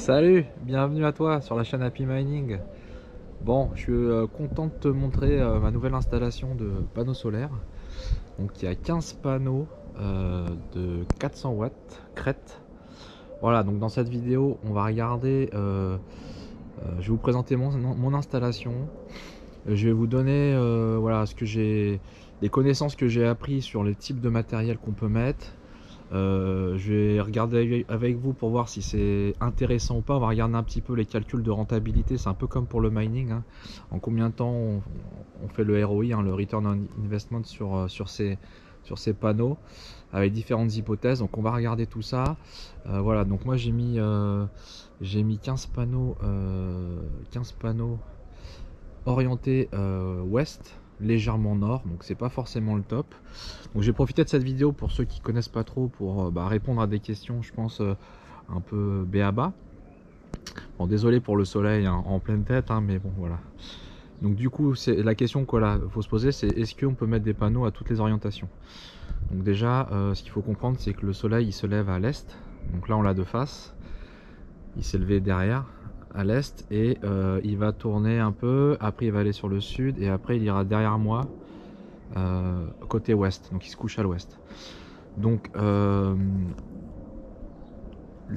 Salut, bienvenue à toi sur la chaîne Happy Mining. Bon, je suis content de te montrer ma nouvelle installation de panneaux solaires. Donc il y a 15 panneaux de 400 watts crête. Voilà, donc dans cette vidéo, on va regarder, je vais vous présenter mon installation. Je vais vous donner voilà, les connaissances que j'ai appris sur les types de matériel qu'on peut mettre. Je vais regarder avec vous pour voir si c'est intéressant ou pas. On va regarder un petit peu les calculs de rentabilité. C'est un peu comme pour le mining, hein. En combien de temps on fait le ROI, hein, le Return on Investment sur ces panneaux, avec différentes hypothèses. Donc on va regarder tout ça. Voilà, donc moi j'ai mis 15 panneaux, 15 panneaux orientés ouest, légèrement nord, donc c'est pas forcément le top. Donc j'ai profité de cette vidéo pour ceux qui connaissent pas trop pour répondre à des questions, je pense un peu b.a.-ba. Bon, désolé pour le soleil, hein, en pleine tête, hein, mais bon voilà. Donc du coup c'est la question qu'il faut se poser, c'est est-ce qu'on peut mettre des panneaux à toutes les orientations. Donc déjà ce qu'il faut comprendre, c'est que le soleil il se lève à l'est, donc là on l'a de face, il s'est levé derrière à l'est et il va tourner un peu, après il va aller sur le sud et après il ira derrière moi côté ouest, donc il se couche à l'ouest. Donc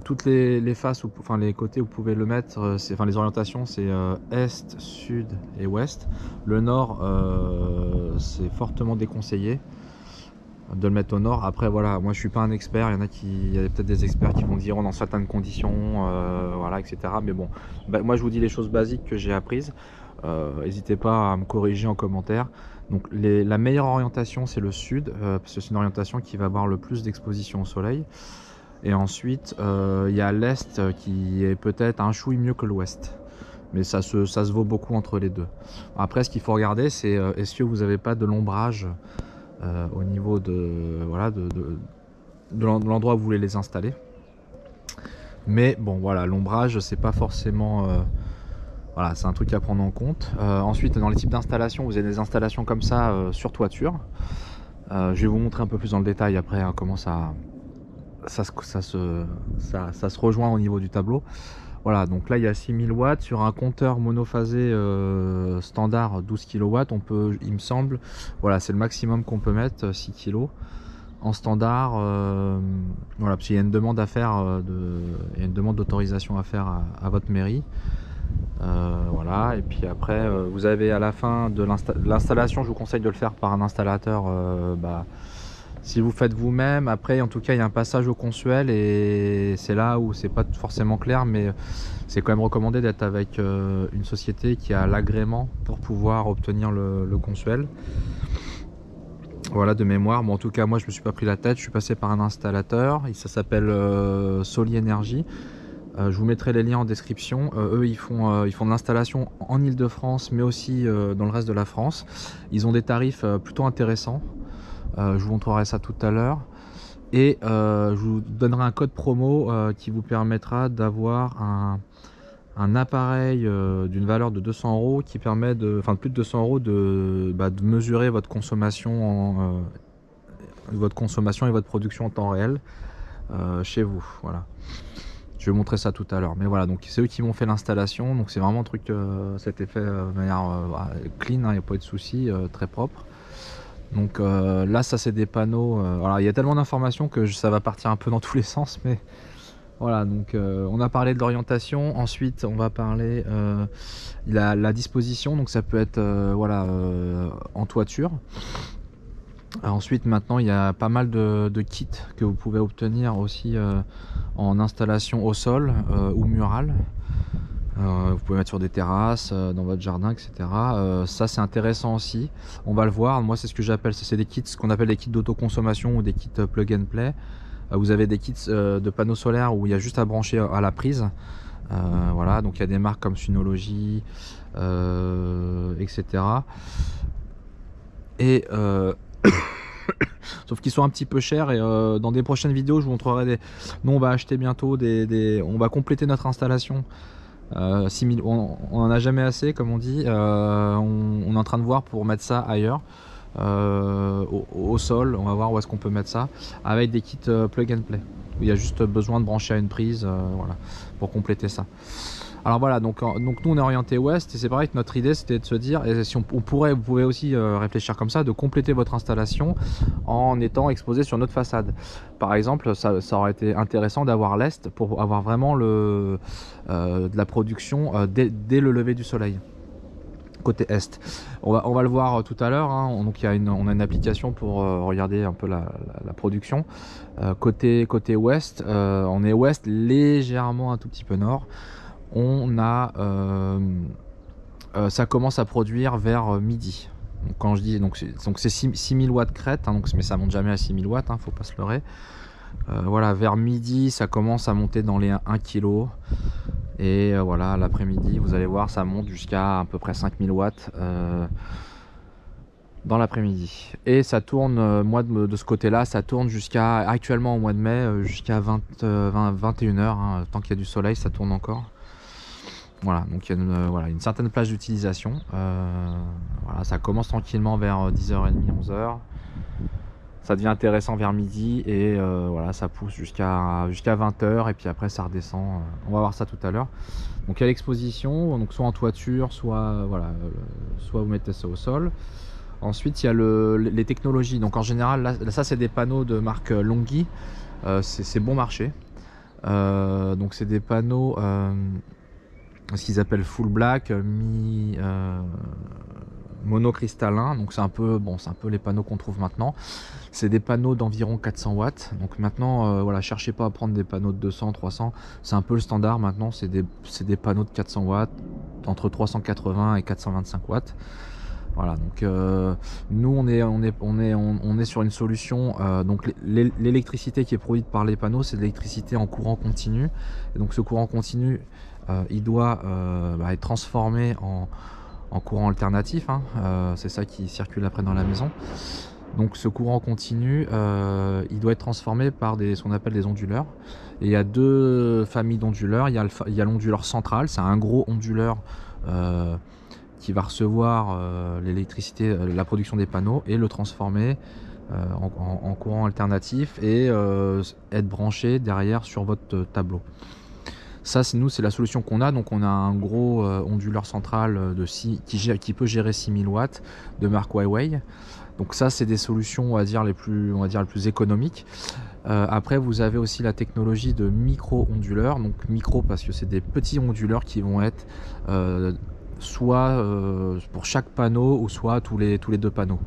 toutes les faces, enfin les côtés où vous pouvez le mettre, enfin les orientations c'est est, sud et ouest. Le nord c'est fortement déconseillé de le mettre au nord. Après voilà, moi je suis pas un expert, il y a peut-être des experts qui vont dire dans certaines conditions, voilà, etc. Mais bon, moi je vous dis les choses basiques que j'ai apprises. N'hésitez pas à me corriger en commentaire. Donc la meilleure orientation c'est le sud, parce que c'est une orientation qui va avoir le plus d'exposition au soleil. Et ensuite il y a l'est qui est peut-être un chouï mieux que l'ouest. Mais ça se vaut beaucoup entre les deux. Après ce qu'il faut regarder c'est est-ce que vous n'avez pas de l'ombrage au niveau de l'endroit où vous voulez les installer. Mais bon voilà, l'ombrage c'est pas forcément voilà, c'est un truc à prendre en compte. Ensuite dans les types d'installations, vous avez des installations comme ça sur toiture. Je vais vous montrer un peu plus dans le détail après hein, comment ça se rejoint au niveau du tableau. Voilà, donc là il y a 6000 watts sur un compteur monophasé standard 12 kW. On peut, il me semble, voilà, c'est le maximum qu'on peut mettre, 6 kg en standard. Voilà, parce qu'il y a une demande à faire, il y a une demande d'autorisation à faire à votre mairie. Voilà, et puis après vous avez à la fin de l'installation, je vous conseille de le faire par un installateur. Si vous faites vous-même, après en tout cas il y a un passage au consuel et c'est là où c'est pas forcément clair, mais c'est quand même recommandé d'être avec une société qui a l'agrément pour pouvoir obtenir le consuel. Voilà, de mémoire. Bon, en tout cas moi je me suis pas pris la tête, je suis passé par un installateur, ça s'appelle Soli Energy. Je vous mettrai les liens en description. Eux ils font de l'installation en Ile-de-France mais aussi dans le reste de la France. Ils ont des tarifs plutôt intéressants. Je vous montrerai ça tout à l'heure et je vous donnerai un code promo qui vous permettra d'avoir un appareil d'une valeur de 200 € qui permet de plus de 200 € de mesurer votre consommation et votre production en temps réel chez vous. Voilà, je vais vous montrer ça tout à l'heure, mais voilà, donc c'est eux qui m'ont fait l'installation, donc c'est vraiment un truc cet effet de manière clean, hein, il n'y a pas eu de souci, très propre. Donc là ça c'est des panneaux, alors il y a tellement d'informations que ça va partir un peu dans tous les sens, mais voilà, donc on a parlé de l'orientation, ensuite on va parler la disposition, donc ça peut être voilà, en toiture. Ensuite maintenant il y a pas mal de kits que vous pouvez obtenir aussi en installation au sol ou murale. Vous pouvez mettre sur des terrasses, dans votre jardin, etc. Ça c'est intéressant aussi. On va le voir. Moi c'est ce que j'appelle, c'est des kits, ce qu'on appelle des kits d'autoconsommation ou des kits plug and play. Vous avez des kits de panneaux solaires où il y a juste à brancher à la prise. Voilà, donc il y a des marques comme Synology, etc. Et sauf qu'ils sont un petit peu chers et dans des prochaines vidéos je vous montrerai nous on va acheter bientôt on va compléter notre installation. 6000, on en a jamais assez comme on dit, on est en train de voir pour mettre ça ailleurs, au sol. On va voir où est-ce qu'on peut mettre ça avec des kits plug and play. où il y a juste besoin de brancher à une prise, voilà, pour compléter ça. Alors voilà, donc nous on est orienté ouest, et c'est pareil que notre idée c'était de se dire, et si on pourrait, vous pouvez aussi réfléchir comme ça, de compléter votre installation en étant exposé sur notre façade. Par exemple, ça aurait été intéressant d'avoir l'est pour avoir vraiment de la production dès le lever du soleil. Côté est, on va le voir tout à l'heure, hein. Donc on a une application pour regarder un peu la production. Côté ouest, on est ouest, légèrement un tout petit peu nord. On a ça commence à produire vers midi. Donc quand je dis, donc c'est 6000 watts crête, hein, mais ça monte jamais à 6000 watts, hein, faut pas se leurrer. Voilà, vers midi ça commence à monter dans les 1 kg, et voilà, l'après-midi vous allez voir ça monte jusqu'à à peu près 5000 watts dans l'après-midi, et ça tourne, moi de ce côté là ça tourne jusqu'à, actuellement au mois de mai, jusqu'à 21 h, hein, tant qu'il y a du soleil ça tourne encore. Voilà, donc il y a voilà, une certaine plage d'utilisation. Voilà, ça commence tranquillement vers 10h30, 11h. Ça devient intéressant vers midi, et voilà, ça pousse jusqu'à 20h, et puis après ça redescend. On va voir ça tout à l'heure. Donc il y a l'exposition, donc soit en toiture, soit voilà, soit vous mettez ça au sol. Ensuite il y a les technologies. Donc en général, là ça c'est des panneaux de marque Longhi. C'est bon marché. Donc c'est des panneaux ce qu'ils appellent full black, monocristallin. Donc c'est un peu les panneaux qu'on trouve maintenant. C'est des panneaux d'environ 400 watts. Donc maintenant, voilà, cherchez pas à prendre des panneaux de 200, 300. C'est un peu le standard maintenant. C'est des panneaux de 400 watts, entre 380 et 425 watts. Voilà, donc nous on est sur une solution. Donc l'électricité qui est produite par les panneaux, c'est de l'électricité en courant continu. Et donc ce courant continu, il doit être transformé en courant alternatif, hein. C'est ça qui circule après dans la maison. Donc ce courant continu, il doit être transformé par ce qu'on appelle des onduleurs. Et il y a deux familles d'onduleurs. Il y a l'onduleur central, c'est un gros onduleur qui va recevoir l'électricité, la production des panneaux, et le transformer en courant alternatif, et être branché derrière sur votre tableau. Ça, c'est la solution qu'on a. Donc on a un gros onduleur central qui peut gérer 6000 watts de marque Huawei. Donc ça, c'est des solutions, on va dire les plus économiques. Après, vous avez aussi la technologie de micro-onduleurs. Donc micro parce que c'est des petits onduleurs qui vont être soit pour chaque panneau, ou soit tous les deux panneaux.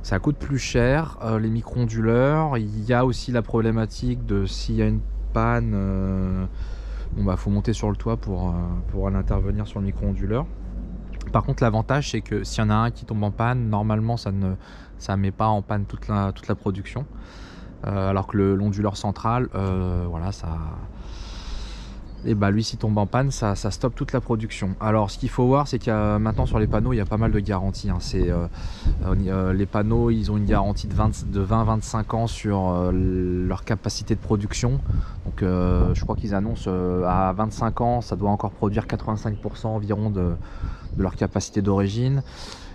Ça coûte plus cher, les micro-onduleurs. Il y a aussi la problématique de s'il y a une panne, faut monter sur le toit pour aller intervenir sur le micro-onduleur. Par contre, l'avantage, c'est que s'il y en a un qui tombe en panne, normalement ça met pas en panne toute la production. Alors que l'onduleur central, voilà, lui s'il tombe en panne, ça stoppe toute la production. Alors ce qu'il faut voir, c'est qu'il y a maintenant sur les panneaux, il y a pas mal de garanties, hein. Les panneaux, ils ont une garantie de 20-25 ans sur leur capacité de production. Donc je crois qu'ils annoncent à 25 ans ça doit encore produire 85% environ de leur capacité d'origine.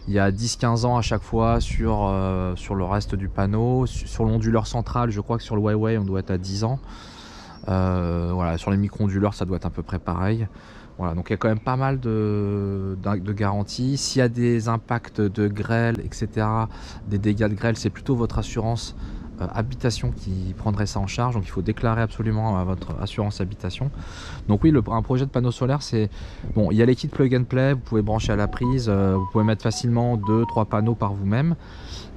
Il y a 10-15 ans à chaque fois sur le reste du panneau. Sur l'onduleur central, je crois que sur le Huawei on doit être à 10 ans. Voilà, sur les micro-onduleurs ça doit être à peu près pareil. Voilà, donc il y a quand même pas mal de garanties. S'il y a des impacts de grêle, etc., des dégâts de grêle, c'est plutôt votre assurance habitation qui prendrait ça en charge. Donc il faut déclarer absolument à votre assurance habitation. Donc oui, un projet de panneau solaire, c'est bon, il y a les kits plug and play, vous pouvez brancher à la prise, vous pouvez mettre facilement 2-3 panneaux par vous-même.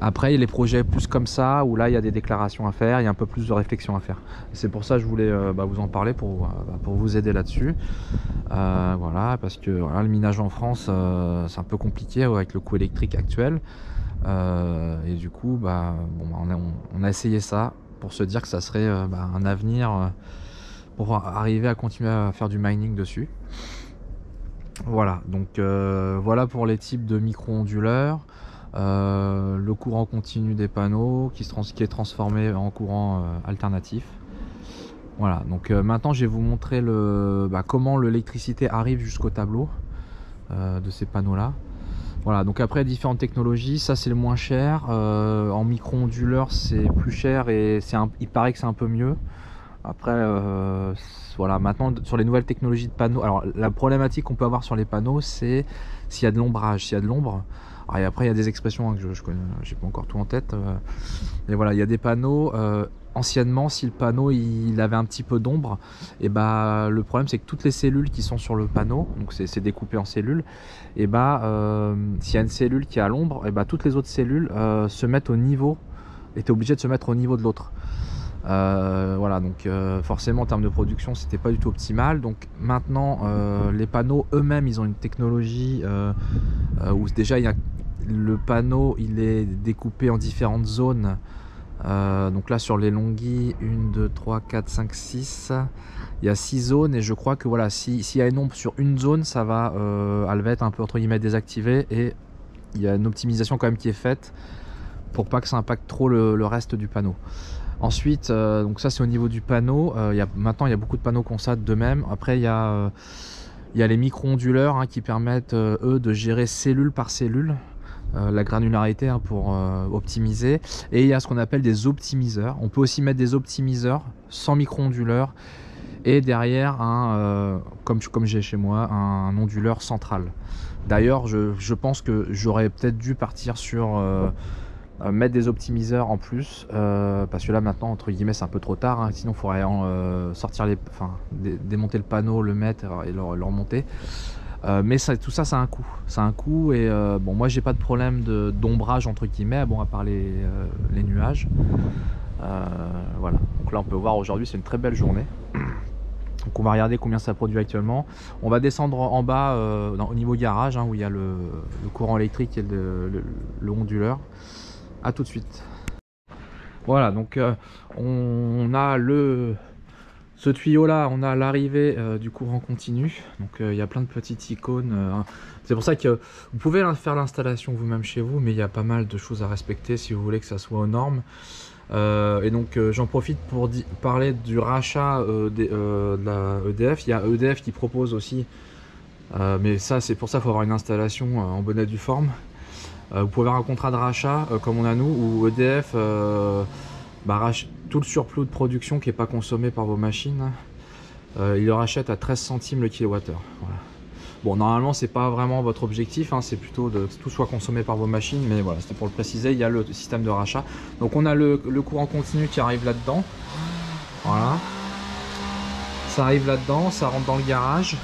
Après, il y a les projets plus comme ça, où là il y a des déclarations à faire, il y a un peu plus de réflexion à faire. C'est pour ça que je voulais vous en parler, pour vous aider là-dessus. Voilà, parce que voilà, le minage en France, c'est un peu compliqué avec le coût électrique actuel. Et du coup, on a essayé ça pour se dire que ça serait un avenir pour arriver à continuer à faire du mining dessus. Voilà, donc voilà pour les types de micro-onduleurs. Le courant continu des panneaux qui est transformé en courant alternatif. Voilà, donc maintenant je vais vous montrer comment l'électricité arrive jusqu'au tableau de ces panneaux là. Voilà, donc après différentes technologies, ça c'est le moins cher. En micro-onduleur c'est plus cher, et il paraît que c'est un peu mieux. Après, voilà, maintenant sur les nouvelles technologies de panneaux, alors la problématique qu'on peut avoir sur les panneaux, c'est s'il y a de l'ombrage, s'il y a de l'ombre. Et après, il y a des expressions hein, que je connais, j'ai pas encore tout en tête. Mais voilà, il y a des panneaux. Anciennement, si le panneau il avait un petit peu d'ombre, et bah le problème c'est que toutes les cellules qui sont sur le panneau, donc c'est découpé en cellules, et bah s'il y a une cellule qui est à l'ombre, et bah toutes les autres cellules se mettent au niveau, étaient obligées de se mettre au niveau de l'autre. Voilà, donc forcément en termes de production c'était pas du tout optimal. Donc maintenant les panneaux eux-mêmes ils ont une technologie où déjà le panneau il est découpé en différentes zones. Donc là sur les Longhi 1, 2, 3, 4, 5, 6 il y a 6 zones et je crois que voilà, s'il y a une ombre sur une zone ça va, elle va être un peu entre guillemets désactivée et il y a une optimisation quand même qui est faite pour pas que ça impacte trop le reste du panneau. Ensuite donc ça c'est au niveau du panneau. Maintenant il y a beaucoup de panneaux CONSAT de même. Après il y a les micro-onduleurs hein, qui permettent eux de gérer cellule par cellule la granularité hein, pour optimiser. Et il y a ce qu'on appelle des optimiseurs. On peut aussi mettre des optimiseurs sans micro-onduleurs et derrière comme j'ai chez moi un onduleur central. D'ailleurs je pense que j'aurais peut-être dû partir sur mettre des optimiseurs en plus parce que là maintenant entre guillemets c'est un peu trop tard hein, sinon il faudrait sortir démonter le panneau, le mettre et le remonter. Mais tout ça, ça a un coût. Ça a un coût et bon, moi j'ai pas de problème d'ombrage entre guillemets, bon à part les nuages. Voilà. Donc là on peut voir aujourd'hui c'est une très belle journée. Donc on va regarder combien ça produit actuellement. On va descendre en bas au niveau garage hein, où il y a le courant électrique et le onduleur. A tout de suite. Voilà donc on a ce tuyau là, on a l'arrivée du courant continu. Donc il y a plein de petites icônes. C'est pour ça que vous pouvez faire l'installation vous-même chez vous, mais il y a pas mal de choses à respecter si vous voulez que ça soit aux normes. Et donc j'en profite pour parler du rachat de la EDF. Il y a EDF qui propose aussi, mais ça c'est pour ça qu'il faut avoir une installation en bonne et due forme. Vous pouvez avoir un contrat de rachat comme on a nous, où EDF rachète tout le surplus de production qui n'est pas consommé par vos machines. Il le rachète à 13 centimes le kilowattheure. Voilà. Bon, normalement, c'est pas vraiment votre objectif, hein, c'est plutôt que tout soit consommé par vos machines, mais voilà, c'était pour le préciser. Il y a le système de rachat. Donc, on a le courant continu qui arrive là-dedans. Voilà. Ça arrive là-dedans, ça rentre dans le garage.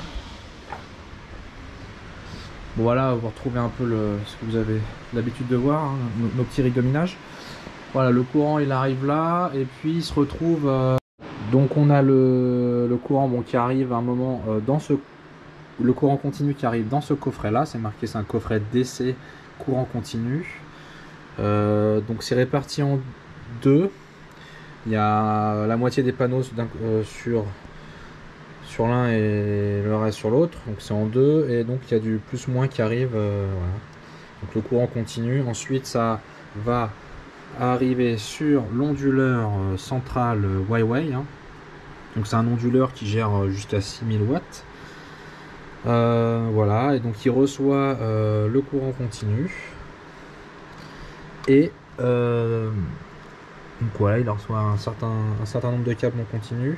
Bon, voilà, vous retrouvez un peu ce que vous avez l'habitude de voir, hein, nos petits rigominages. Voilà, le courant il arrive là et puis il se retrouve donc on a le courant qui arrive à un moment le courant continu qui arrive dans ce coffret là, c'est marqué, c'est un coffret DC courant continu. Donc c'est réparti en deux. Il y a la moitié des panneaux sur l'un et le reste sur l'autre, donc c'est en deux et donc il y a du plus moins qui arrive. Voilà. Donc le courant continue, ensuite ça va arriver sur l'onduleur central Huawei hein. Donc c'est un onduleur qui gère jusqu'à 6000 watts. Voilà, et donc il reçoit le courant continu et donc voilà, il reçoit un certain nombre de câbles non continus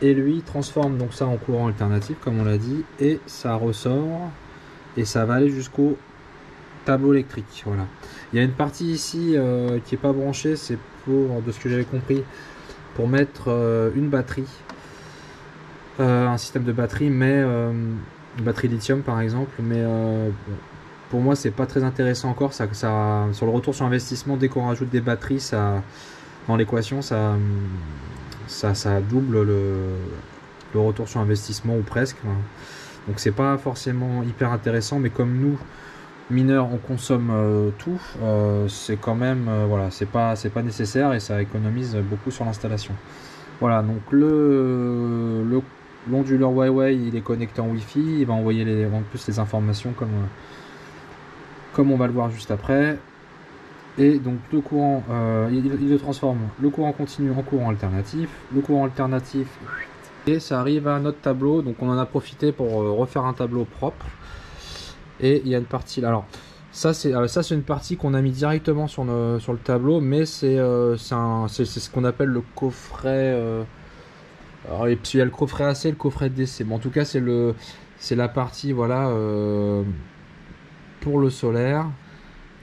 et lui transforme donc ça en courant alternatif comme on l'a dit et ça ressort et ça va aller jusqu'au tableau électrique. Voilà, il y a une partie ici qui est pas branchée, c'est pour, de ce que j'avais compris, pour mettre une batterie, un système de batterie, mais une batterie lithium par exemple, mais pour moi c'est pas très intéressant encore. Ça sur le retour sur investissement, dès qu'on rajoute des batteries, ça dans l'équation ça double le retour sur investissement ou presque. Donc c'est pas forcément hyper intéressant, mais comme nous mineurs on consomme tout, c'est quand même voilà, c'est pas nécessaire et ça économise beaucoup sur l'installation. Voilà, donc l'onduleur Huawei il est connecté en Wi-Fi, il va envoyer en plus les informations comme on va le voir juste après. Et donc le courant, il transforme le courant continu en courant alternatif, le courant alternatif, et ça arrive à notre tableau. Donc on en a profité pour refaire un tableau propre. Et il y a une partie là, alors ça c'est une partie qu'on a mis directement sur le tableau, mais c'est ce qu'on appelle le coffret Alors, et puis il y a le coffret AC et le coffret DC. Bon, en tout cas, c'est la partie, voilà, pour le solaire.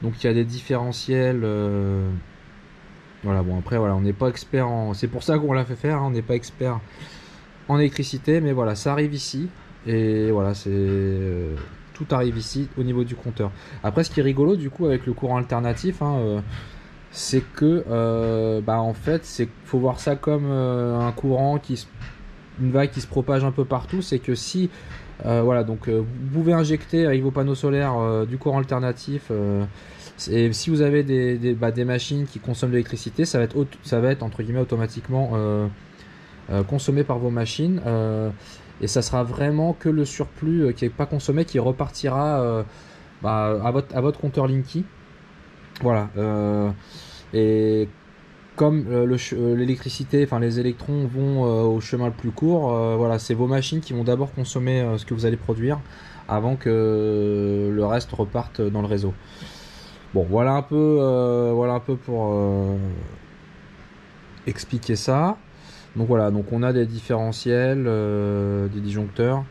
Donc il y a des différentiels. Voilà, bon après, voilà, on n'est pas expert en. C'est pour ça qu'on l'a fait faire, hein, on n'est pas expert en électricité, mais voilà, ça arrive ici. Et voilà, c'est. Tout arrive ici au niveau du compteur. Après, ce qui est rigolo, du coup, avec le courant alternatif, hein, c'est que, bah, en fait, faut voir ça comme un courant une vague qui se propage un peu partout. C'est que si, voilà, donc vous pouvez injecter avec vos panneaux solaires du courant alternatif. Et si vous avez des machines qui consomment de l'électricité, ça va être entre guillemets automatiquement consommé par vos machines. Et ça sera vraiment que le surplus qui n'est pas consommé qui repartira bah, à votre compteur Linky. Voilà. Et comme l'électricité, enfin les électrons vont au chemin le plus court, voilà, c'est vos machines qui vont d'abord consommer ce que vous allez produire avant que le reste reparte dans le réseau. Bon, voilà un peu pour expliquer ça. Donc voilà, donc on a des différentiels, des disjoncteurs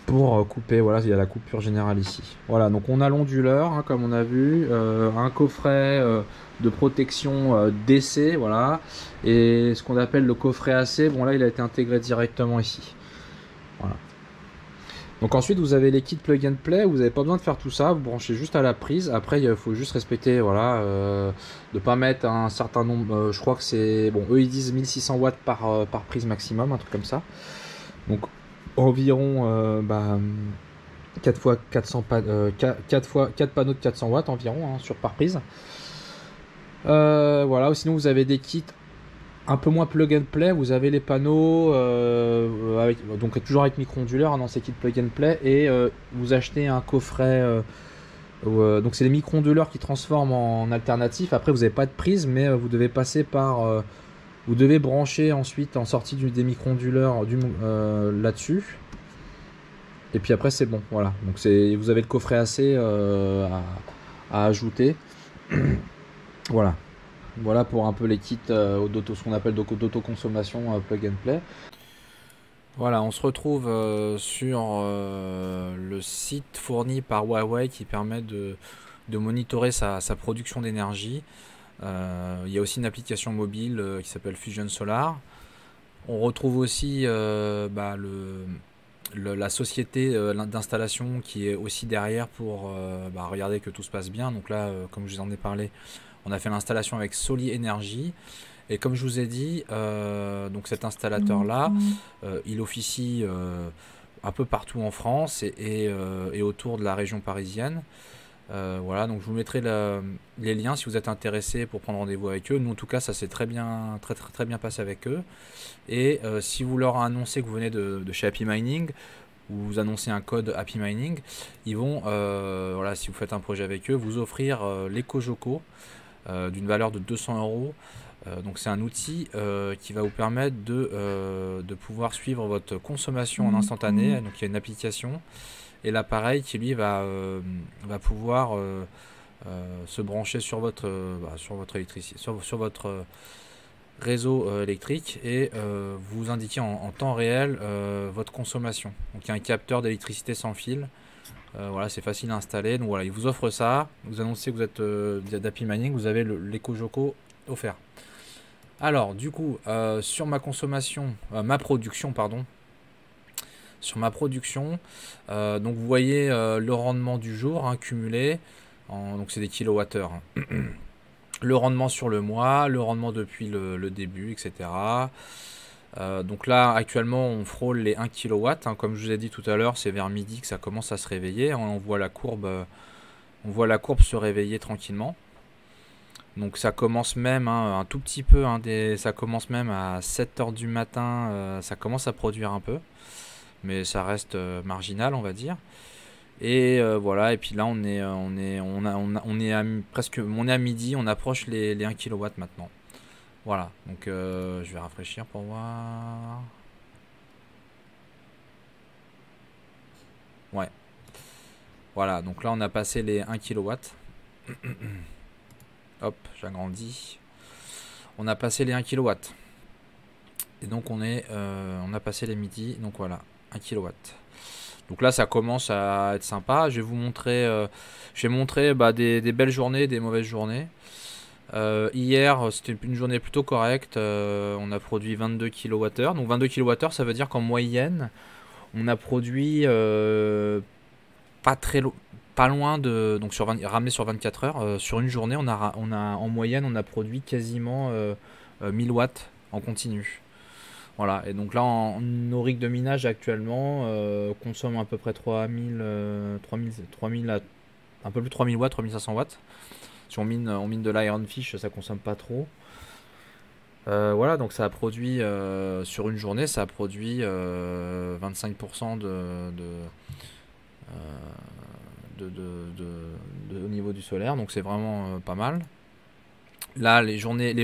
pour couper. Voilà, il y a la coupure générale ici. Voilà, donc on a l'onduleur, hein, comme on a vu, un coffret de protection DC, voilà, et ce qu'on appelle le coffret AC. Bon là, il a été intégré directement ici. Voilà. Donc ensuite vous avez les kits plug and play, vous n'avez pas besoin de faire tout ça, vous branchez juste à la prise. Après il faut juste respecter, voilà, de pas mettre un certain nombre, je crois que c'est, bon, eux ils disent 1600 watts par prise maximum, un truc comme ça. Donc environ 4 fois 400 4 panneaux de 400 watts environ, hein, par prise. Voilà, sinon vous avez des kits un peu moins plug and play, vous avez les panneaux donc toujours avec micro-onduleur, hein, dans ces kits plug and play, et vous achetez un coffret donc c'est les micro-onduleurs qui transforment en alternatif. Après vous n'avez pas de prise, mais vous devez passer par vous devez brancher ensuite en sortie des micro-onduleurs là-dessus, et puis après c'est bon. Voilà, donc vous avez le coffret AC à ajouter. Voilà. Voilà pour un peu les kits ce qu'on appelle d'autoconsommation plug and play. Voilà, on se retrouve sur le site fourni par Huawei qui permet de monitorer sa production d'énergie. Il y a aussi une application mobile qui s'appelle Fusion Solar. On retrouve aussi la société d'installation qui est aussi derrière pour regarder que tout se passe bien. Donc là, comme je vous en ai parlé, on a fait l'installation avec Soli Energy. Et comme je vous ai dit, donc cet installateur-là, il officie un peu partout en France et autour de la région parisienne. Voilà, donc je vous mettrai les liens si vous êtes intéressé pour prendre rendez-vous avec eux. Nous, en tout cas, ça s'est très bien passé avec eux. Et si vous leur annoncez que vous venez de chez Happy Mining, ou vous annoncez un code Happy Mining, ils vont, voilà, si vous faites un projet avec eux, vous offrir l'EcoJoco d'une valeur de 200 euros. Donc c'est un outil qui va vous permettre de pouvoir suivre votre consommation en instantané. Donc il y a une application et l'appareil qui lui va pouvoir se brancher sur votre électricité, sur votre réseau électrique, et vous indiquer en temps réel votre consommation. Donc il y a un capteur d'électricité sans fil. Voilà, c'est facile à installer. Donc voilà, il vous offre ça. Vous annoncez que vous êtes d'Happy Mining, vous avez l'EcoJoco offert. Alors du coup, sur ma consommation, ma production, pardon. Sur ma production, donc vous voyez le rendement du jour, hein, cumulé, donc c'est des kilowattheures. Hein. Le rendement sur le mois, le rendement depuis le début, etc. Donc là, actuellement, on frôle les 1 kW. Hein, comme je vous ai dit tout à l'heure, c'est vers midi que ça commence à se réveiller. Hein, on voit la courbe se réveiller tranquillement. Donc ça commence même un tout petit peu, hein, ça commence même à 7h du matin, ça commence à produire un peu. Mais ça reste marginal, on va dire. Et voilà, et puis là on est à midi, on approche les 1 kW maintenant. Voilà, donc je vais rafraîchir pour voir. Ouais. Voilà, donc là on a passé les 1 kW. Hop, j'agrandis. On a passé les 1 kW. Et donc on a passé les midis, donc voilà, 1 kW. Donc là ça commence à être sympa. Je vais vous montrer, des belles journées, des mauvaises journées. Hier c'était une journée plutôt correcte, on a produit 22 kWh. Donc 22 kWh ça veut dire qu'en moyenne on a produit pas très pas loin de, donc ramené sur 24 heures, sur une journée on a en moyenne on a produit quasiment 1000 watts en continu. Voilà, et donc là nos rigs de minage actuellement consomment à peu près 3000 un peu plus de 3000 watts, 3500 watts. Si on mine de l'Iron Fish, ça consomme pas trop. Voilà, donc ça a produit sur une journée, ça a produit 25% au niveau du solaire, donc c'est vraiment pas mal. Là,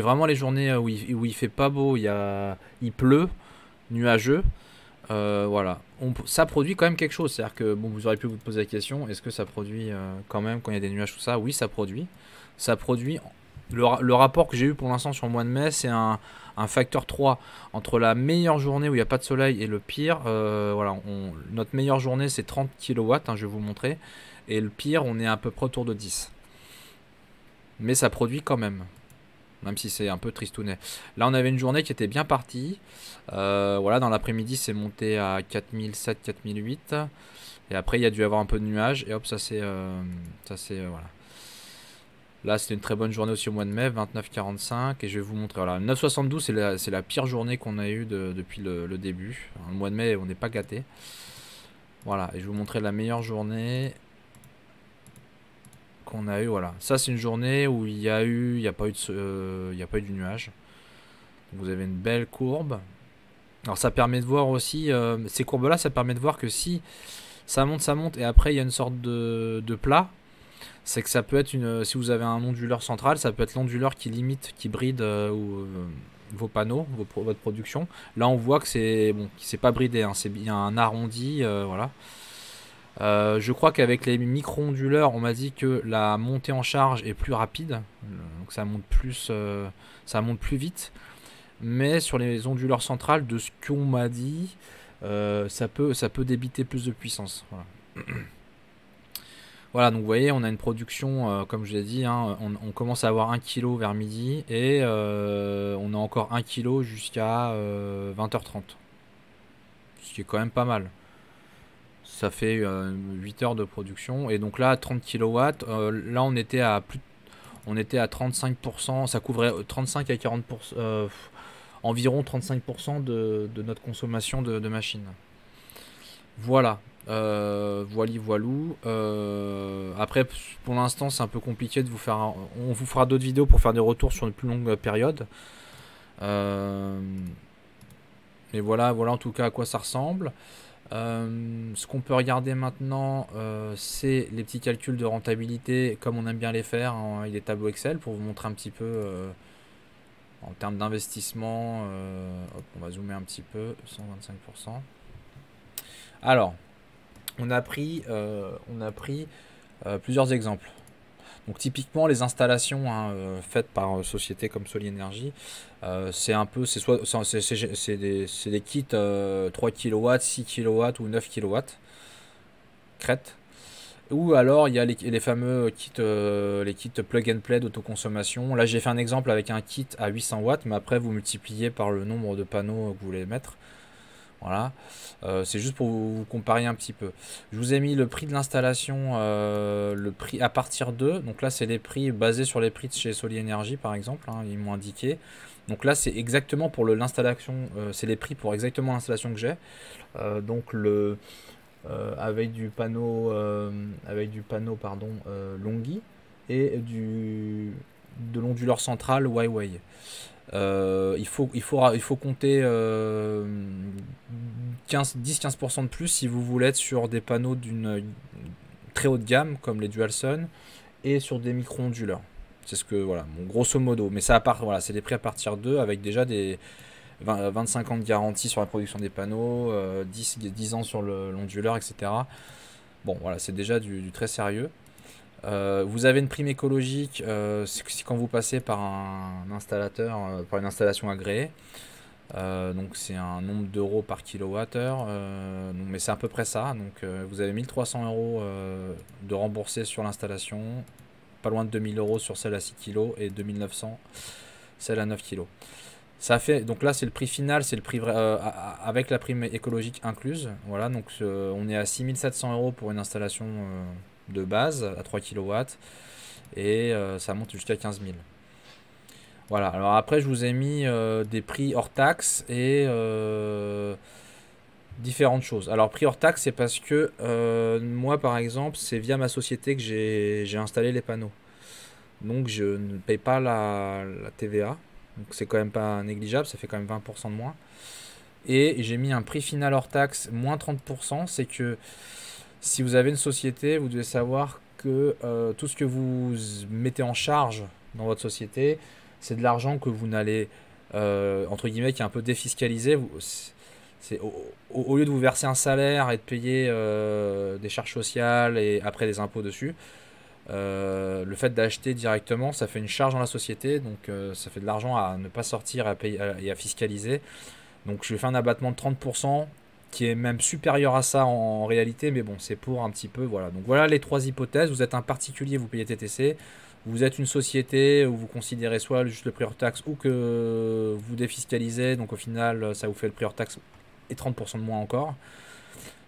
vraiment les journées où il fait pas beau, il pleut, nuageux, voilà. Ça produit quand même quelque chose, c'est-à-dire que bon, vous auriez pu vous poser la question, est-ce que ça produit quand même quand il y a des nuages, tout ça? Oui, ça produit. Ça produit. Le rapport que j'ai eu pour l'instant sur le mois de mai, c'est un facteur 3 entre la meilleure journée où il n'y a pas de soleil et le pire. Voilà, notre meilleure journée c'est 30 kW, hein, je vais vous montrer. Et le pire, on est à peu près autour de 10. Mais ça produit quand même. Même si c'est un peu tristounet. Là, on avait une journée qui était bien partie. Voilà, dans l'après-midi, c'est monté à 4007, 4008. Et après, il y a dû avoir un peu de nuages. Et hop, ça c'est voilà. Là, c'était une très bonne journée aussi au mois de mai, 29,45. Et je vais vous montrer. Voilà, 9,72, c'est la pire journée qu'on a eue depuis le début. Le mois de mai, on n'est pas gâté. Voilà, et je vais vous montrer la meilleure journée qu'on a eu. Voilà, ça c'est une journée où il n'y a pas eu du nuage. Vous avez une belle courbe. Alors ça permet de voir aussi, ces courbes là, ça permet de voir que si ça monte et après il y a une sorte de plat, c'est que ça peut être si vous avez un onduleur central, ça peut être l'onduleur qui limite, qui bride vos panneaux, votre production. Là on voit que c'est bon, pas bridé, hein, c'est bien un arrondi, voilà. Je crois qu'avec les micro-onduleurs, on m'a dit que la montée en charge est plus rapide, donc ça monte plus vite. Mais sur les onduleurs centrales, de ce qu'on m'a dit, ça peut débiter plus de puissance. Voilà. Voilà, donc vous voyez, on a une production, comme je l'ai dit, hein, on commence à avoir 1 kg vers midi et on a encore 1 kg jusqu'à 20h30. Ce qui est quand même pas mal. Ça fait 8 heures de production. Et donc là, 30 kW, là on était à 35%, ça couvrait 35 à 40%, environ 35% de notre consommation de machines. Voilà. Voilou. Après, pour l'instant, c'est un peu compliqué de vous faire. On vous fera d'autres vidéos pour faire des retours sur une plus longue période. Mais voilà en tout cas à quoi ça ressemble. Ce qu'on peut regarder maintenant, c'est les petits calculs de rentabilité, comme on aime bien les faire, hein, avec des tableaux Excel, pour vous montrer un petit peu en termes d'investissement. On va zoomer un petit peu, 125%. Alors, on a pris plusieurs exemples. Donc typiquement les installations, hein, faites par sociétés comme Soli Energy, c'est des kits 3 kW, 6 kW ou 9 kW crête. Ou alors il y a les fameux kits, les kits plug and play d'autoconsommation. Là j'ai fait un exemple avec un kit à 800 watts, mais après vous multipliez par le nombre de panneaux que vous voulez mettre. Voilà, c'est juste pour vous comparer un petit peu. Je vous ai mis le prix de l'installation, le prix à partir de. Donc là, c'est les prix basés sur les prix de chez Soli Energy, par exemple, hein, ils m'ont indiqué. Donc là, c'est exactement pour l'installation, c'est les prix pour exactement l'installation que j'ai. Donc avec du panneau, pardon, Longi et de l'onduleur central Huawei. Il faut compter 10-15% de plus si vous voulez être sur des panneaux d'une très haute gamme comme les Dualson et sur des micro-onduleurs. C'est ce que, voilà, bon, grosso modo. Mais ça à part, voilà, c'est des prix à partir d'eux avec déjà des 25 ans de garantie sur la production des panneaux, 10 ans sur l'onduleur, etc. Bon, voilà, c'est déjà du très sérieux. Vous avez une prime écologique quand vous passez par un installateur, par une installation agréée. Donc c'est un nombre d'euros par kilowattheure, mais c'est à peu près ça. Donc vous avez 1300 euros de remboursés sur l'installation, pas loin de 2000 euros sur celle à 6 kg et 2900 celle à 9 kg. Ça fait, donc là c'est le prix final, c'est le prix avec la prime écologique incluse. Voilà, donc on est à 6700 euros pour une installation de base à 3 kW et ça monte jusqu'à 15 000. Voilà, alors après je vous ai mis des prix hors taxe et différentes choses. Alors prix hors taxe, c'est parce que moi par exemple, c'est via ma société que j'ai installé les panneaux. Donc je ne paye pas la TVA. Donc c'est quand même pas négligeable, ça fait quand même 20% de moins. Et j'ai mis un prix final hors taxe moins 30%. C'est que si vous avez une société, vous devez savoir que tout ce que vous mettez en charge dans votre société, c'est de l'argent que vous n'allez, entre guillemets, qui est un peu défiscalisé. Au lieu de vous verser un salaire et de payer des charges sociales et après des impôts dessus, le fait d'acheter directement, ça fait une charge dans la société, donc ça fait de l'argent à ne pas sortir à payer, et à fiscaliser. Donc je fais un abattement de 30%, qui est même supérieur à ça en réalité, mais bon, c'est pour un petit peu, voilà. Donc voilà les trois hypothèses. Vous êtes un particulier, vous payez TTC. Vous êtes une société où vous considérez soit juste le prix hors taxe ou que vous défiscalisez, donc au final ça vous fait le prix hors taxe et 30% de moins encore.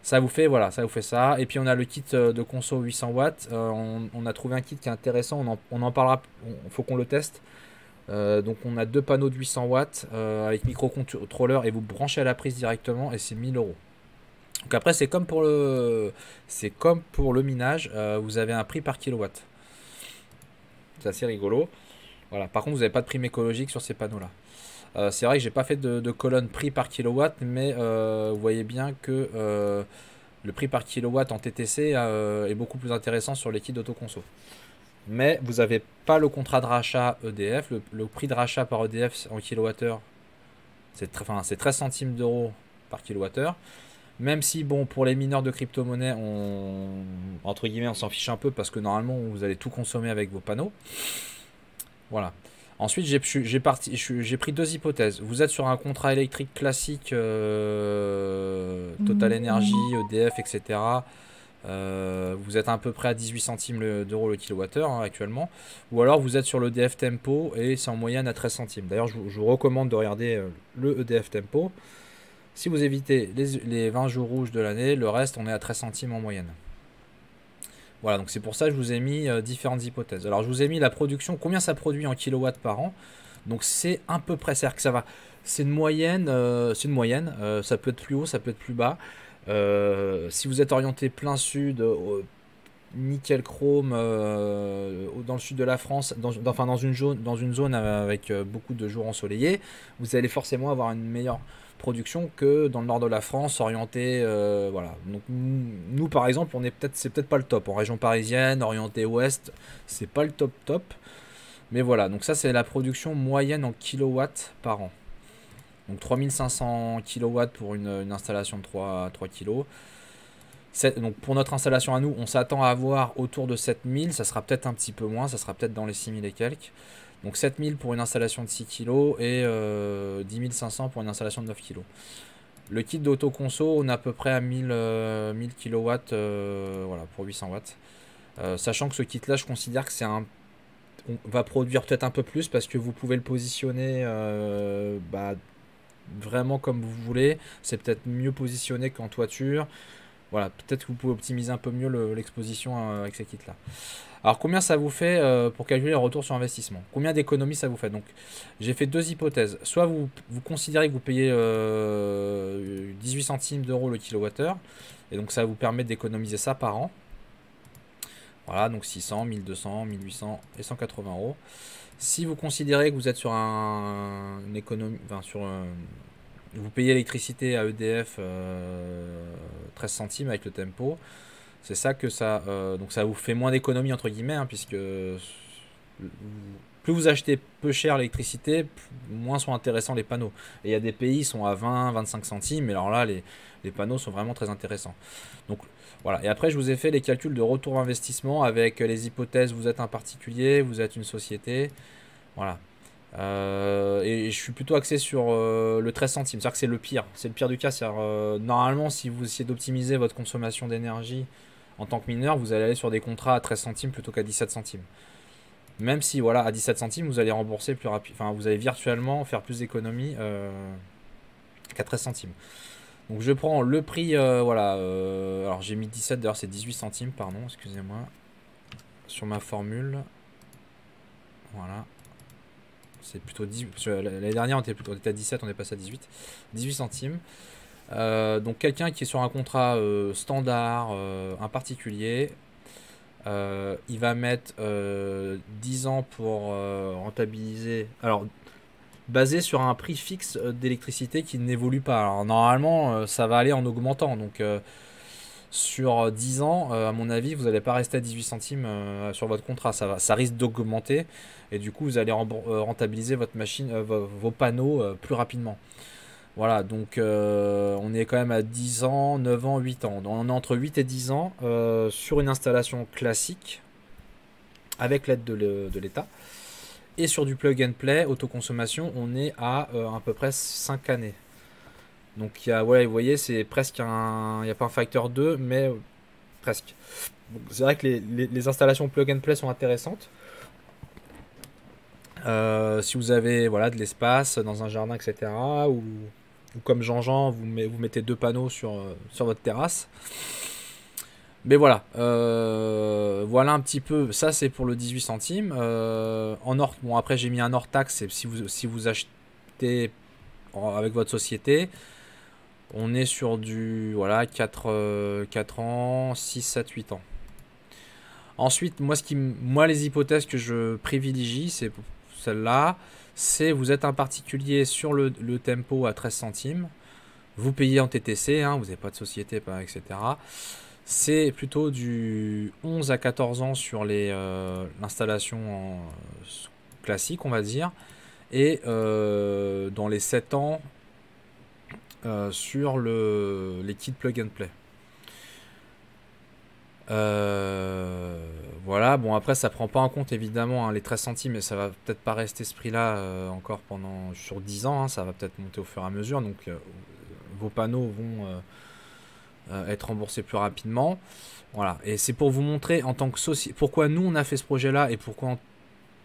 Ça vous fait, voilà, ça vous fait ça. Et puis on a le kit de conso 800 watts. On a trouvé un kit qui est intéressant, on en parlera, il faut qu'on le teste. Donc on a deux panneaux de 800 watts avec microcontrôleur et vous branchez à la prise directement et c'est 1000 euros. Donc après c'est comme pour le minage, vous avez un prix par kilowatt. C'est assez rigolo. Voilà. Par contre vous n'avez pas de prime écologique sur ces panneaux là. C'est vrai que j'ai pas fait de colonne prix par kilowatt, mais vous voyez bien que le prix par kilowatt en TTC est beaucoup plus intéressant sur les kits d'autoconso. Mais vous n'avez pas le contrat de rachat EDF. Le prix de rachat par EDF en kilowattheure, c'est 13 centimes d'euros par kilowattheure. Même si, bon, pour les mineurs de crypto-monnaie, entre guillemets, on s'en fiche un peu parce que normalement, vous allez tout consommer avec vos panneaux. Voilà. Ensuite, j'ai pris deux hypothèses. Vous êtes sur un contrat électrique classique, Total Energy, EDF, etc. Vous êtes à peu près à 18 centimes d'euros le kilowattheure hein, actuellement. Ou alors vous êtes sur l'EDF Tempo et c'est en moyenne à 13 centimes. D'ailleurs, je vous recommande de regarder le EDF Tempo. Si vous évitez les 20 jours rouges de l'année, le reste, on est à 13 centimes en moyenne. Voilà, donc c'est pour ça que je vous ai mis différentes hypothèses. Alors, je vous ai mis la production, combien ça produit en kilowatts par an. Donc, c'est à peu près, c'est-à-dire que ça va. C'est une moyenne, ça peut être plus haut, ça peut être plus bas. Si vous êtes orienté plein sud, nickel chrome, dans le sud de la France, dans une zone avec beaucoup de jours ensoleillés, vous allez forcément avoir une meilleure production que dans le nord de la France, orienté, voilà. Donc nous par exemple, c'est peut-être pas le top en région parisienne, orienté ouest, c'est pas le top, mais voilà. Donc ça c'est la production moyenne en kilowatts par an. Donc 3500 kW pour une installation de 3 kg. Donc pour notre installation à nous, on s'attend à avoir autour de 7000. Ça sera peut-être un petit peu moins, ça sera peut-être dans les 6000 et quelques. Donc 7000 pour une installation de 6 kg et 10 500 pour une installation de 9 kg. Le kit d'autoconso, on est à peu près à 1000 kW voilà, pour 800 watts. Sachant que ce kit là, je considère que on va produire peut-être un peu plus parce que vous pouvez le positionner vraiment comme vous voulez. C'est peut-être mieux positionné qu'en toiture. Voilà, peut-être que vous pouvez optimiser un peu mieux l'exposition avec ces kits là. Alors combien ça vous fait pour calculer le retour sur investissement? Combien d'économies ça vous fait? Donc j'ai fait deux hypothèses. Soit vous considérez que vous payez 18 centimes d'euros le kilowattheure, et donc ça vous permet d'économiser ça par an. Voilà, donc 600, 1200, 1800 et 180 euros. Si vous considérez que vous êtes sur une économie, vous payez l'électricité à EDF 13 centimes avec le tempo, c'est ça que ça, donc ça vous fait moins d'économie entre guillemets, hein, puisque plus vous achetez peu cher l'électricité, moins sont intéressants les panneaux. Et il y a des pays qui sont à 20, 25 centimes, mais alors là les panneaux sont vraiment très intéressants. Donc voilà, et après je vous ai fait les calculs de retour d'investissement avec les hypothèses, vous êtes un particulier, vous êtes une société, voilà. Et je suis plutôt axé sur le 13 centimes. C'est-à-dire que c'est le pire du cas. Normalement, si vous essayez d'optimiser votre consommation d'énergie en tant que mineur, vous allez aller sur des contrats à 13 centimes plutôt qu'à 17 centimes. Même si, voilà, à 17 centimes, vous allez rembourser plus rapide. Enfin, vous allez virtuellement faire plus d'économies qu'à 13 centimes. Donc je prends le prix, voilà. Alors j'ai mis 17, d'ailleurs c'est 18 centimes, pardon, excusez-moi. Sur ma formule. Voilà. C'est plutôt 10. L'année dernière on était à 17, on est passé à 18. 18 centimes. Donc quelqu'un qui est sur un contrat standard, un particulier, il va mettre 10 ans pour rentabiliser. Alors, basé sur un prix fixe d'électricité qui n'évolue pas. Alors, normalement, ça va aller en augmentant. Donc, sur 10 ans, à mon avis, vous n'allez pas rester à 18 centimes sur votre contrat. Ça risque d'augmenter. Et du coup, vous allez rentabiliser votre machine, vos panneaux plus rapidement. Voilà, donc on est quand même à 10 ans, 9 ans, 8 ans. Donc, on est entre 8 et 10 ans sur une installation classique avec l'aide de l'État. Et sur du plug and play, autoconsommation, on est à peu près 5 années. Donc ouais, vous voyez, c'est presque un... Il n'y a pas un facteur 2, mais presque. C'est vrai que les installations plug and play sont intéressantes. Si vous avez voilà, de l'espace dans un jardin, etc. Ou comme Jean-Jean, vous mettez 2 panneaux sur votre terrasse. Mais voilà, voilà un petit peu, ça c'est pour le 18 centimes. Bon après j'ai mis un hors taxe, si vous achetez avec votre société, on est sur du voilà 4 ans, 6, 7, 8 ans. Ensuite, moi les hypothèses que je privilégie, c'est celle-là, c'est vous êtes un particulier sur le tempo à 13 centimes, vous payez en TTC, hein, vous n'avez pas de société, etc. C'est plutôt du 11 à 14 ans sur l'installation classique, on va dire, et dans les 7 ans sur les kits plug and play. Voilà, bon après ça prend pas en compte évidemment les 13 centimes, mais ça va peut-être pas rester ce prix-là encore sur 10 ans, hein, ça va peut-être monter au fur et à mesure, donc vos panneaux vont être remboursés plus rapidement. Voilà, et c'est pour vous montrer en tant que société pourquoi nous on a fait ce projet-là et pourquoi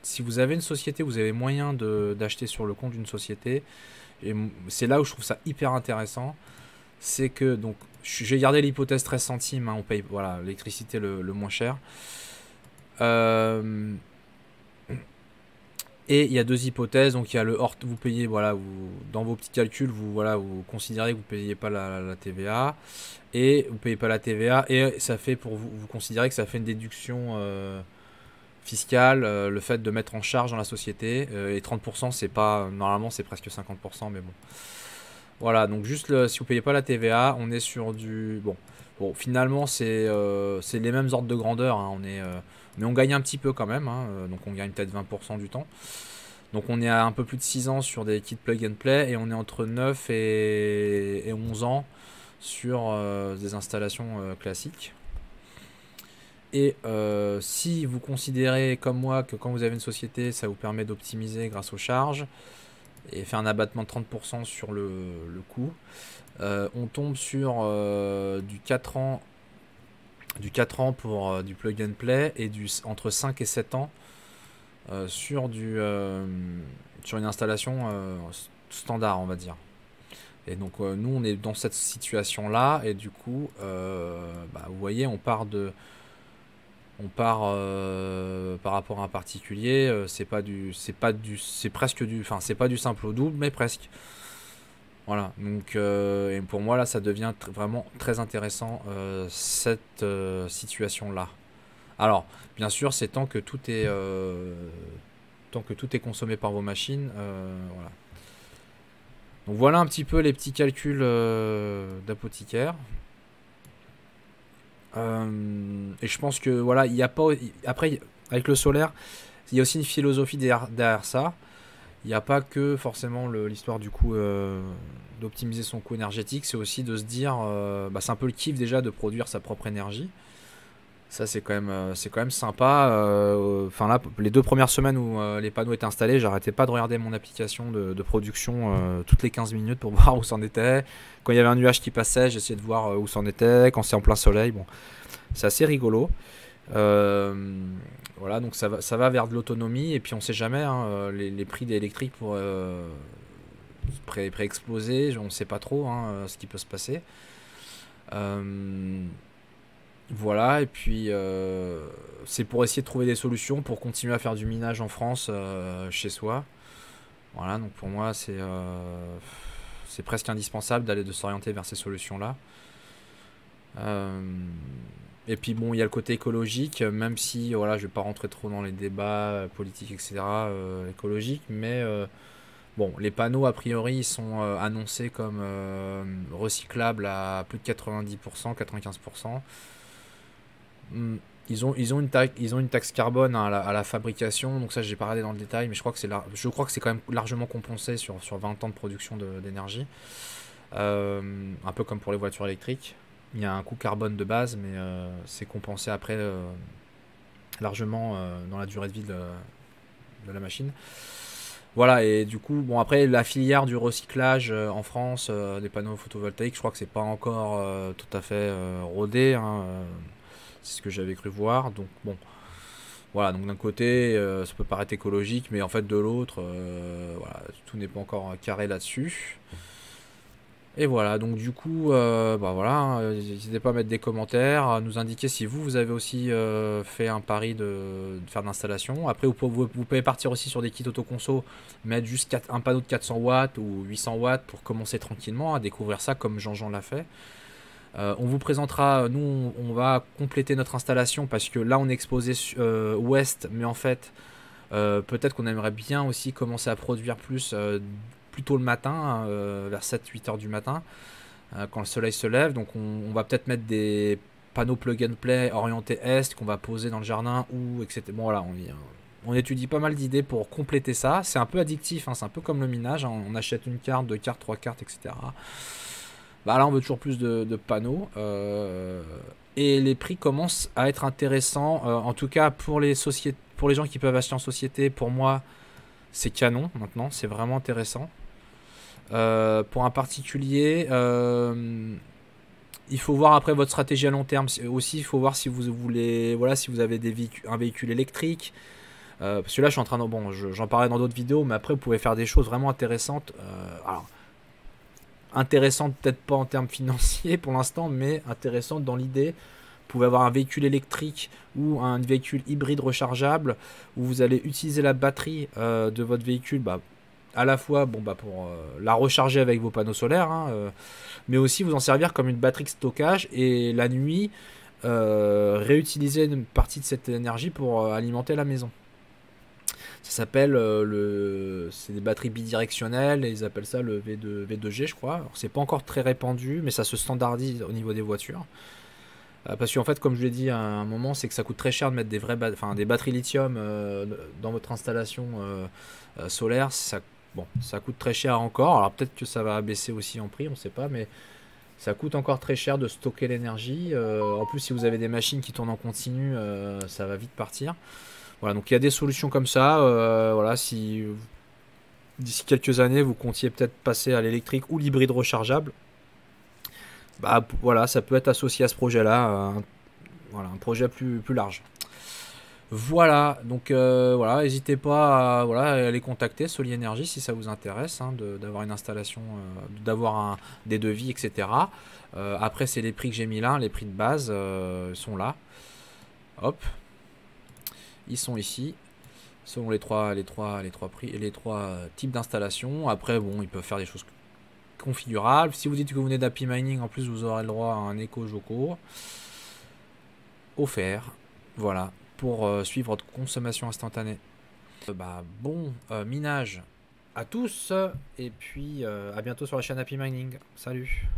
si vous avez une société, vous avez moyen d'acheter sur le compte d'une société. Et c'est là où je trouve ça hyper intéressant. C'est que, donc, j'ai gardé l'hypothèse 13 centimes, hein, on paye voilà, l'électricité le moins cher. Et il y a 2 hypothèses, donc il y a le hors, vous payez, voilà, dans vos petits calculs, vous considérez que vous ne payez pas la TVA, et vous payez pas la TVA, et ça fait vous considérez que ça fait une déduction fiscale, le fait de mettre en charge dans la société, et 30% c'est pas, normalement c'est presque 50%, mais bon. Voilà, donc juste si vous payez pas la TVA, on est sur du... Bon finalement c'est les mêmes ordres de grandeur, hein, mais on gagne un petit peu quand même, hein, donc on gagne peut-être 20% du temps. Donc on est à un peu plus de 6 ans sur des kits plug and play, et on est entre 9 et 11 ans sur des installations classiques. Et si vous considérez comme moi que quand vous avez une société, ça vous permet d'optimiser grâce aux charges, et faire un abattement de 30% sur le coût, on tombe sur du 4 ans pour du plug and play, et entre 5 et 7 ans sur une installation standard, on va dire. Et donc nous on est dans cette situation là, et du coup vous voyez, on part par rapport à un particulier, c'est presque c'est pas du simple au double, mais presque. Voilà, donc et pour moi là ça devient vraiment très intéressant cette situation là. Alors bien sûr c'est tant que tout est consommé par vos machines, voilà. Donc voilà un petit peu les petits calculs d'apothicaire. Et je pense que voilà, il n'y a pas. Après, avec le solaire, il y a aussi une philosophie derrière ça. Il n'y a pas que forcément l'histoire du coup d'optimiser son coût énergétique, c'est aussi de se dire, c'est un peu le kiff déjà de produire sa propre énergie. Ça, c'est quand même sympa. Enfin là, les 2 premières semaines où les panneaux étaient installés, j'arrêtais pas de regarder mon application de production toutes les 15 minutes pour voir où c'en était. Quand il y avait un nuage qui passait, j'essayais de voir où c'en était. Quand c'est en plein soleil, bon, c'est assez rigolo. Euh, voilà, donc ça va vers de l'autonomie. Et puis on sait jamais, hein, les prix d'électrique pour pré-exploser, on sait pas trop hein, ce qui peut se passer. Euh, Voilà, et puis c'est pour essayer de trouver des solutions pour continuer à faire du minage en France chez soi. Voilà, donc pour moi c'est presque indispensable de s'orienter vers ces solutions-là. Euh, et puis bon, il y a le côté écologique, même si voilà, je vais pas rentrer trop dans les débats politiques, etc. Écologiques, mais bon, les panneaux a priori ils sont annoncés comme recyclables à plus de 90%, 95%. Hmm. Ils ont une taxe carbone hein, à la fabrication, donc ça j'ai pas regardé dans le détail, mais je crois que c'est quand même largement compensé sur 20 ans de production d'énergie. Un peu comme pour les voitures électriques. Il y a un coût carbone de base, mais c'est compensé après largement dans la durée de vie de la machine. Voilà, et du coup, bon après la filière du recyclage en France des panneaux photovoltaïques, je crois que c'est pas encore tout à fait rodé, hein, c'est ce que j'avais cru voir. Donc bon, voilà, donc d'un côté, ça peut paraître écologique, mais en fait de l'autre, voilà, tout n'est pas encore carré là-dessus. Et voilà, donc du coup, bah voilà, hein, n'hésitez pas à mettre des commentaires, à nous indiquer si vous avez aussi fait un pari de faire de l'installation. Après, vous pouvez partir aussi sur des kits autoconso, mettre juste un panneau de 400 watts ou 800 watts pour commencer tranquillement à découvrir ça comme Jean-Jean l'a fait. On vous présentera, nous on va compléter notre installation parce que là on est exposé ouest, mais en fait peut-être qu'on aimerait bien aussi commencer à produire plus plutôt le matin, vers 7-8 heures du matin, quand le soleil se lève. Donc on va peut-être mettre des panneaux plug and play orientés est qu'on va poser dans le jardin ou etc. Bon voilà, on étudie pas mal d'idées pour compléter ça. C'est un peu addictif, hein, c'est un peu comme le minage, hein. On achète une carte, deux cartes, trois cartes, etc. Bah là, on veut toujours plus de panneaux. Et les prix commencent à être intéressants. En tout cas, pour les sociétés, pour les gens qui peuvent acheter en société, pour moi, c'est canon maintenant. C'est vraiment intéressant. Pour un particulier, il faut voir après votre stratégie à long terme. Aussi, il faut voir si vous voulez, voilà, si vous avez un véhicule électrique. Parce que là, je suis en train de, bon, j'en parlais dans d'autres vidéos, mais après, vous pouvez faire des choses vraiment intéressantes. Alors, intéressante peut-être pas en termes financiers pour l'instant, mais intéressante dans l'idée. Vous pouvez avoir un véhicule électrique ou un véhicule hybride rechargeable où vous allez utiliser la batterie de votre véhicule bah, à la fois bon, bah, pour la recharger avec vos panneaux solaires, hein, mais aussi vous en servir comme une batterie de stockage et la nuit réutiliser une partie de cette énergie pour alimenter la maison. Ça s'appelle c'est des batteries bidirectionnelles et ils appellent ça le V2G je crois. Alors, c'est pas encore très répandu mais ça se standardise au niveau des voitures. Parce qu'en fait comme je l'ai dit à un moment c'est que ça coûte très cher de mettre des batteries lithium dans votre installation solaire. Bon, ça coûte très cher encore. Alors peut-être que ça va baisser aussi en prix, on sait pas, mais ça coûte encore très cher de stocker l'énergie. En plus si vous avez des machines qui tournent en continu, ça va vite partir. Voilà, donc il y a des solutions comme ça. Voilà, si d'ici quelques années vous comptiez peut-être passer à l'électrique ou l'hybride rechargeable, bah voilà, ça peut être associé à ce projet-là, voilà, un projet plus large. Voilà, donc voilà, n'hésitez pas à, voilà, à les contacter, Soli Energy, si ça vous intéresse, hein, d'avoir une installation, des devis, etc. Après, c'est les prix que j'ai mis là, les prix de base sont là. Hop, ils sont ici. Selon les trois prix et les trois types d'installation. Après, bon, ils peuvent faire des choses configurables. Si vous dites que vous venez d'Happy Mining, en plus, vous aurez le droit à un Eco Joko offert. Voilà, pour suivre votre consommation instantanée. Bah, bon minage à tous. Et puis, à bientôt sur la chaîne Happy Mining. Salut!